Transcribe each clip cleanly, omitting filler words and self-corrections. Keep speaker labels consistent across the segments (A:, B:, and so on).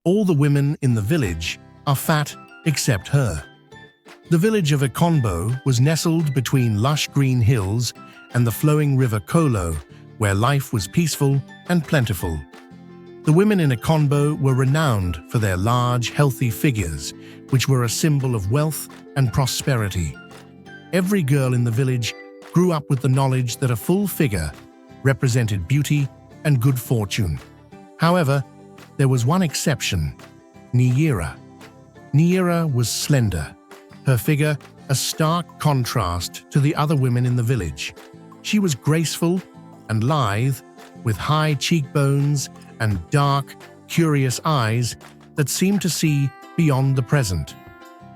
A: All the women in the village are fat except her. The village of Ekonbo was nestled between lush green hills and the flowing river Kolo, where life was peaceful and plentiful. The women in Ekonbo were renowned for their large, healthy figures, which were a symbol of wealth and prosperity. Every girl in the village grew up with the knowledge that a full figure represented beauty and good fortune. However, there was one exception: Nyira. Nyira was slender, her figure a stark contrast to the other women in the village. She was graceful and lithe, with high cheekbones and dark, curious eyes that seemed to see beyond the present.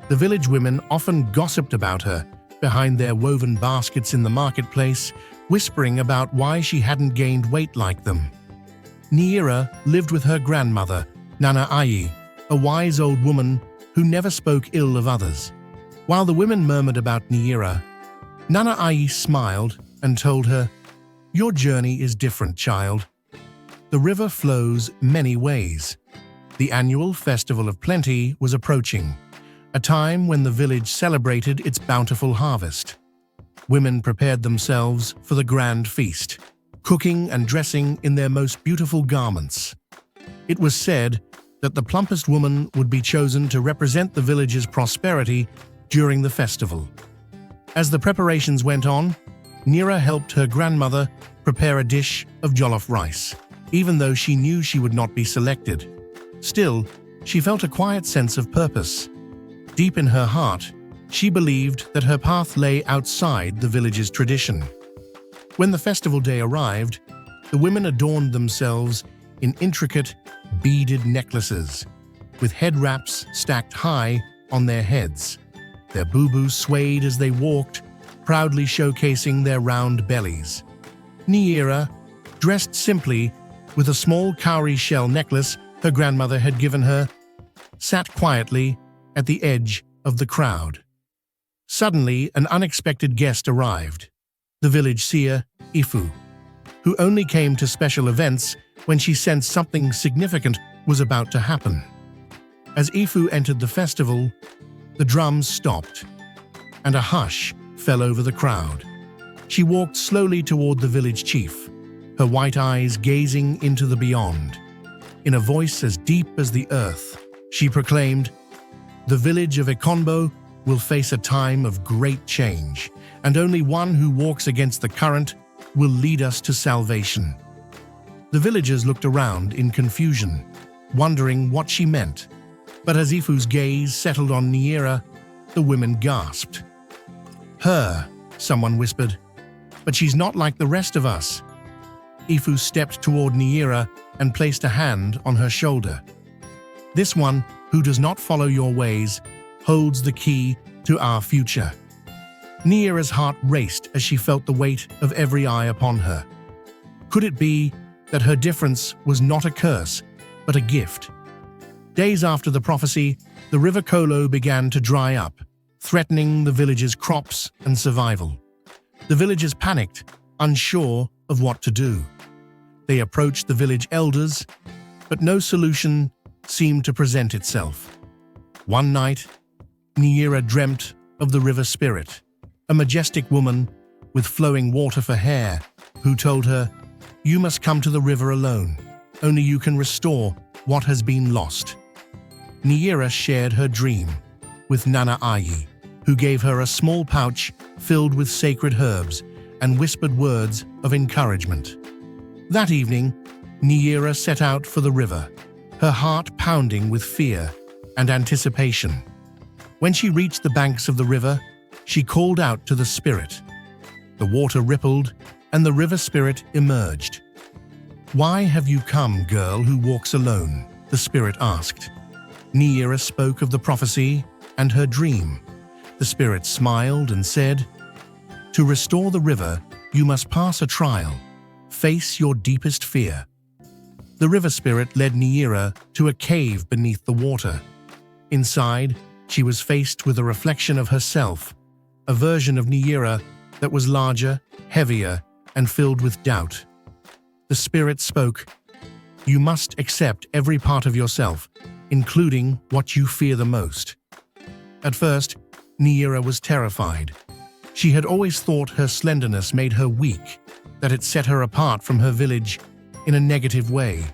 A: The village women often gossiped about her behind their woven baskets in the marketplace, whispering about why she hadn't gained weight like them. Nyira lived with her grandmother, Nana Ayi, a wise old woman who never spoke ill of others. While the women murmured about Nyira, Nana Ayi smiled and told her, "Your journey is different, child. The river flows many ways." The annual Festival of Plenty was approaching, a time when the village celebrated its bountiful harvest. Women prepared themselves for the grand feast, cooking and dressing in their most beautiful garments. It was said that the plumpest woman would be chosen to represent the village's prosperity during the festival. As the preparations went on, Nyira helped her grandmother prepare a dish of jollof rice, even though she knew she would not be selected. Still, she felt a quiet sense of purpose. Deep in her heart, she believed that her path lay outside the village's tradition. When the festival day arrived, the women adorned themselves in intricate, beaded necklaces, with head wraps stacked high on their heads. Their boo-boos swayed as they walked, proudly showcasing their round bellies. Nyira, dressed simply with a small cowrie shell necklace her grandmother had given her, sat quietly at the edge of the crowd. Suddenly, an unexpected guest arrived, the village seer, Ifu, who only came to special events when she sensed something significant was about to happen. As Ifu entered the festival, the drums stopped, and a hush fell over the crowd. She walked slowly toward the village chief, her white eyes gazing into the beyond. In a voice as deep as the earth, she proclaimed, "The village of Ekonbo will face a time of great change, and only one who walks against the current will lead us to salvation." The villagers looked around in confusion, wondering what she meant. But as Ifu's gaze settled on Nyira, the women gasped. "Her," someone whispered, "but she's not like the rest of us." Ifu stepped toward Nyira and placed a hand on her shoulder. "This one who does not follow your ways holds the key to our future." Nyira's heart raced as she felt the weight of every eye upon her. Could it be that her difference was not a curse, but a gift? Days after the prophecy, the river Kolo began to dry up, threatening the village's crops and survival. The villagers panicked, unsure of what to do. They approached the village elders, but no solution seemed to present itself. One night, Nyira dreamt of the river spirit, a majestic woman with flowing water for hair, who told her, "You must come to the river alone. Only you can restore what has been lost." Nyira shared her dream with Nana Ayi, who gave her a small pouch filled with sacred herbs and whispered words of encouragement. That evening, Nyira set out for the river, her heart pounding with fear and anticipation. When she reached the banks of the river, she called out to the spirit. The water rippled, and the river spirit emerged. "Why have you come, girl who walks alone?" the spirit asked. Nyira spoke of the prophecy and her dream. The spirit smiled and said, "To restore the river, you must pass a trial. Face your deepest fear." The river spirit led Nyira to a cave beneath the water. Inside, she was faced with a reflection of herself, a version of Nyira that was larger, heavier, and filled with doubt. The spirit spoke, "You must accept every part of yourself, including what you fear the most. At first, Neaira was terrified. She had always thought her slenderness made her weak, that it set her apart from her village in a negative way.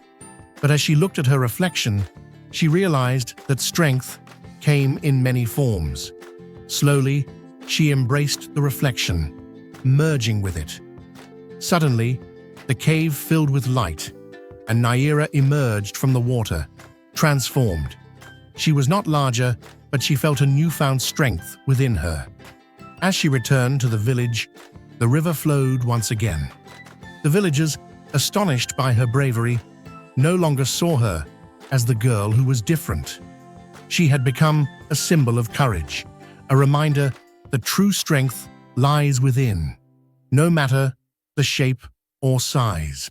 A: But as she looked at her reflection, she realized that strength came in many forms. Slowly, she embraced the reflection, merging with it. Suddenly, the cave filled with light, and Neaira emerged from the water, transformed. She was not larger, but she felt a newfound strength within her. As she returned to the village, the river flowed once again. The villagers, astonished by her bravery, no longer saw her as the girl who was different. She had become a symbol of courage, a reminder that true strength lies within, no matter the shape or size.